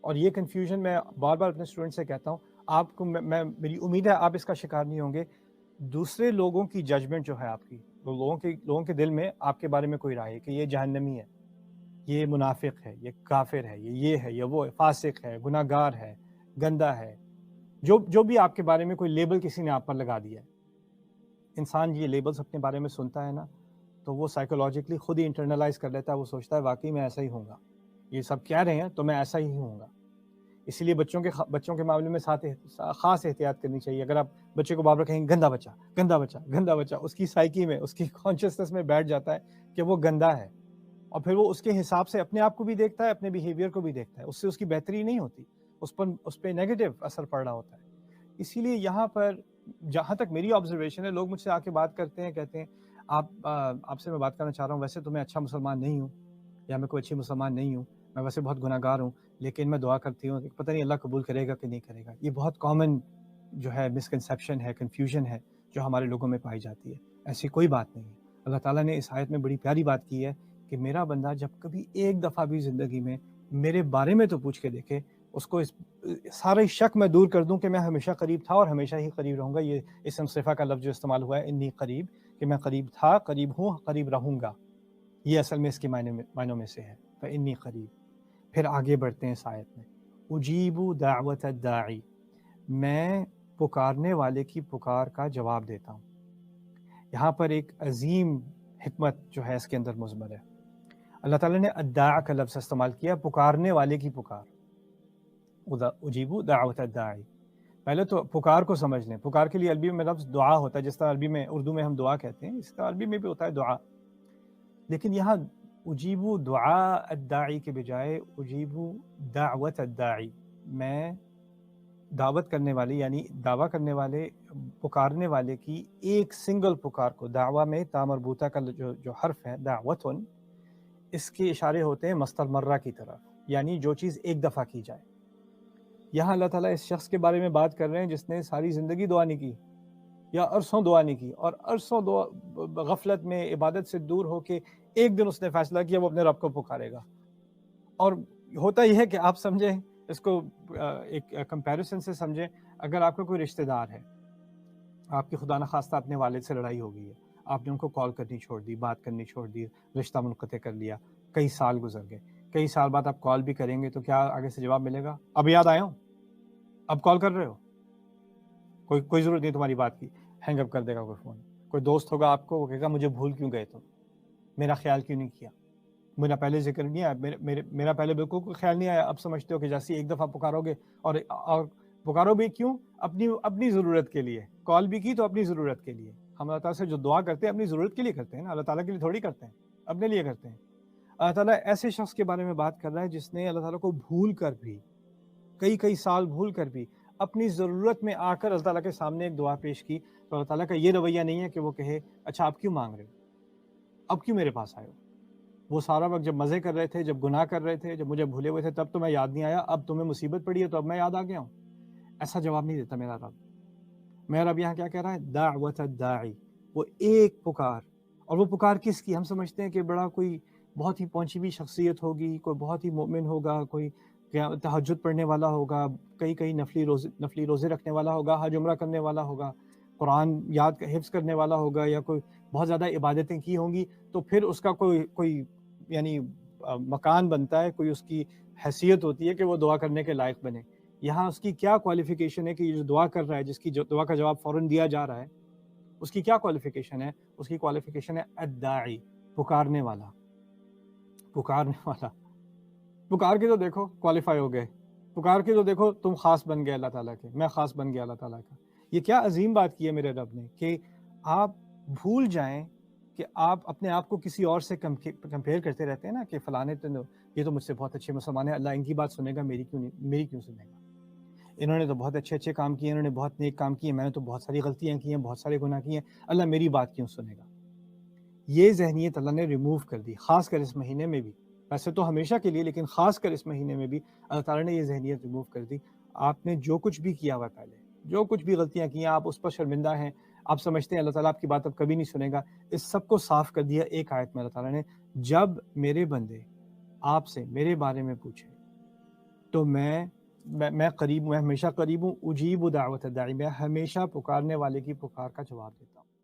اور یہ کنفیوژن میں بار بار اپنے اسٹوڈنٹ سے کہتا ہوں، آپ کو میری امید ہے آپ اس کا شکار نہیں ہوں گے. دوسرے لوگوں کی ججمنٹ جو ہے آپ کی، لوگوں کے دل میں آپ کے بارے میں کوئی رائے کہ یہ جہنمی ہے، یہ منافق ہے، یہ کافر ہے، یہ ہے، یہ وہ ہے، فاسق ہے، گناہ گار ہے، گندا ہے، جو بھی آپ کے بارے میں کوئی لیبل کسی نے آپ پر لگا دیا ہے. انسان یہ لیبلز اپنے بارے میں سنتا ہے نا، تو وہ سائیکولوجیکلی خود ہی انٹرنلائز کر لیتا ہے. وہ سوچتا ہے واقعی میں ایسا ہی ہوں گا، یہ سب کہہ رہے ہیں تو میں ایسا ہی ہوں گا. اسی لیے بچوں کے معاملے میں خاص احتیاط کرنی چاہیے. اگر آپ بچے کو بار بار کہیں گندا بچہ گندا بچہ گندا بچہ، اس کی سائیکی میں، اس کی کانشیسنس میں بیٹھ جاتا ہے کہ وہ گندا ہے، اور پھر وہ اس کے حساب سے اپنے آپ کو بھی دیکھتا ہے، اپنے بیہیویئر کو بھی دیکھتا ہے. اس سے اس کی بہتری نہیں ہوتی، اس پہ نیگیٹو اثر پڑ رہا ہوتا ہے. اسی لیے یہاں پر جہاں تک میری آبزرویشن ہے، لوگ مجھ سے آ کے بات کرتے ہیں، کہتے ہیں آپ سے میں بات کرنا چاہ رہا ہوں، ویسے تو میں اچھا مسلمان نہیں ہوں، یا میں کوئی اچھی مسلمان نہیں ہوں، میں ویسے بہت گناہ گار ہوں، لیکن میں دعا کرتی ہوں، پتہ نہیں اللہ قبول کرے گا کہ نہیں کرے گا. یہ بہت کامن جو ہے مسکنسیپشن ہے، کنفیوژن ہے جو ہمارے لوگوں میں پائی جاتی ہے. ایسی کوئی بات نہیں ہے. اللہ تعالیٰ نے اس آیت میں بڑی پیاری بات کی ہے کہ میرا بندہ جب کبھی ایک دفعہ بھی زندگی میں میرے بارے میں تو پوچھ کے دیکھے، اس کو سارے شک میں دور کر دوں کہ میں ہمیشہ قریب تھا اور ہمیشہ ہی قریب رہوں گا. یہ اسم صفہ کا لفظ جو استعمال ہوا ہے انی قریب، کہ میں قریب تھا، قریب ہوں، قریب رہوں گا، یہ اصل میں اس کے معنوں میں سے ہے. فانی قریب. پھر آگے بڑھتے ہیں اس آیت میں، اجیب دعوت الداعی، میں پکارنے والے کی پکار کا جواب دیتا ہوں. یہاں پر ایک عظیم حکمت جو ہے اس کے اندر مضمر ہے. اللہ تعالیٰ نے الداع کا لفظ استعمال کیا، پکارنے والے کی پکار. اجیب دعوت الداعی، پہلے تو پکار کو سمجھ لیں. پکار کے لیے عربی میں لفظ دعا ہوتا ہے، جس طرح عربی میں اردو میں ہم دعا کہتے ہیں، اس طرح عربی میں بھی ہوتا ہے دعا. لیکن یہاں اجیب دعاء الداعی کے بجائے اجیب دعوت الداعی، میں دعوت کرنے والے یعنی دعویٰ کرنے والے، پکارنے والے کی ایک سنگل پکار کو. دعویٰ میں تا مربوطہ کا جو حرف ہے دعوتن، اس کے اشارے ہوتے ہیں مصدر مرہ کی طرف، یعنی جو چیز ایک دفعہ کی جائے. یہاں اللہ تعالیٰ اس شخص کے بارے میں بات کر رہے ہیں جس نے ساری زندگی دعا نہیں کی، یا عرصوں دعا نہیں کی، اور عرصوں غفلت میں عبادت سے دور ہو کے ایک دن اس نے فیصلہ کیا وہ اپنے رب کو پکارے گا. اور ہوتا یہ ہے کہ آپ سمجھیں اس کو ایک کمپیریزن سے سمجھیں. اگر آپ کا کوئی رشتہ دار ہے، آپ کی خدا نخواستہ اپنے والد سے لڑائی ہو گئی ہے، آپ نے ان کو کال کرنی چھوڑ دی، بات کرنی چھوڑ دی، رشتہ منقطع کر لیا، کئی سال گزر گئے، کئی سال بعد آپ کال بھی کریں گے تو کیا آگے سے جواب ملے گا؟ اب یاد آیا ہوں، اب کال کر رہے ہو، کوئی ضرورت نہیں تمہاری بات کی، ہینگ اپ کر دے گا کوئی فون. کوئی دوست ہوگا آپ کو، وہ کہے گا مجھے بھول کیوں گئے تم، میرا خیال کیوں نہیں کیا، میرا پہلے ذکر نہیں آیا، میرا پہلے بالکل کوئی خیال نہیں آیا. اب سمجھتے ہو کہ جیسے ایک دفعہ پکارو گے، اور پکارو بھی کیوں؟ اپنی ضرورت کے لیے. کال بھی کی تو اپنی ضرورت کے لیے. ہم اللہ تعالیٰ سے جو دعا کرتے ہیں اپنی ضرورت کے لیے کرتے ہیں نا، اللہ تعالیٰ کے لیے تھوڑی کرتے ہیں، اپنے لیے کرتے ہیں. اللہ تعالیٰ ایسے شخص کے بارے میں بات کر رہا ہے جس نے اللہ تعالیٰ کو بھول کر بھی، کئی سال بھول کر بھی اپنی ضرورت میں آ کر اللہ تعالیٰ کے سامنے ایک دعا پیش کی. تو اللہ تعالیٰ کا یہ رویہ نہیں ہے کہ وہ کہے اچھا آپ کیوں مانگ رہے ہو، اب کیوں میرے پاس آئے ہو؟ وہ سارا وقت جب مزے کر رہے تھے، جب گناہ کر رہے تھے، جب مجھے بھولے ہوئے تھے، تب تمہیں یاد نہیں آیا، اب تمہیں مصیبت پڑی ہے تو اب میں یاد آ گیا ہوں. ایسا جواب نہیں دیتا میرا رب. میرا رب یہاں کیا کہہ رہا ہے؟ دعوت الداعی، وہ ایک پکار. اور وہ پکار کس کی؟ ہم سمجھتے ہیں کہ بڑا کوئی بہت ہی پہنچی ہوئی شخصیت ہوگی، کوئی بہت ہی مومن ہوگا، کوئی تہجد پڑھنے والا ہوگا، کئی نفلی روزے رکھنے والا ہوگا، حج عمرہ کرنے والا ہوگا، قرآن حفظ کرنے والا ہوگا، یا کوئی بہت زیادہ عبادتیں کی ہوں گی. تو پھر اس کا کوئی یعنی مکان بنتا ہے، کوئی اس کی حیثیت ہوتی ہے کہ وہ دعا کرنے کے لائق بنے. یہاں اس کی کیا کوالیفیکیشن ہے کہ یہ جو دعا کر رہا ہے، جس کی دعا کا جواب فوراً دیا جا رہا ہے، اس کی کیا کوالیفیکیشن ہے؟ اس کی کوالیفیکیشن ہے الداعی، پکارنے والا. پکارنے والا، پکار کے تو دیکھو کوالیفائی ہو گئے، پکار کے تو دیکھو تم خاص بن گئے اللہ تعالیٰ کے، میں خاص بن گیا اللہ تعالیٰ کا. یہ کیا عظیم بات کی ہے میرے رب نے کہ آپ بھول جائیں کہ آپ اپنے آپ کو کسی اور سے کمپیئر کرتے رہتے ہیں نا، کہ فلانے یہ تو مجھ سے بہت اچھے مسلمان ہیں، اللہ ان کی بات سنے گا، میری کیوں سنے گا؟ انہوں نے تو بہت اچھے کام کیے، انہوں نے بہت نیک کام کیے، میں نے تو بہت ساری غلطیاں کی ہیں، بہت سارے گناہ کیے ہیں، اللہ میری بات کیوں سنے گا؟ یہ ذہنیت اللہ نے ریموو کر دی، خاص کر اس مہینے میں بھی. ویسے تو ہمیشہ کے لیے، لیکن خاص کر اس مہینے میں بھی اللہ تعالیٰ نے یہ ذہنیت ریموو کر دی. آپ نے جو کچھ بھی کیا ہوا پہلے، جو کچھ بھی غلطیاں کی ہیں، آپ اس پر شرمندہ ہیں، آپ سمجھتے ہیں اللہ تعالیٰ آپ کی بات اب کبھی نہیں سنے گا، اس سب کو صاف کر دیا ایک آیت میں اللہ تعالیٰ نے. جب میرے بندے آپ سے میرے بارے میں پوچھیں تو میں قریب ہوں، میں ہمیشہ قریب ہوں، اجیب دعوت الداعی، میں ہمیشہ پکارنے والے کی پکار کا جواب دیتا ہوں۔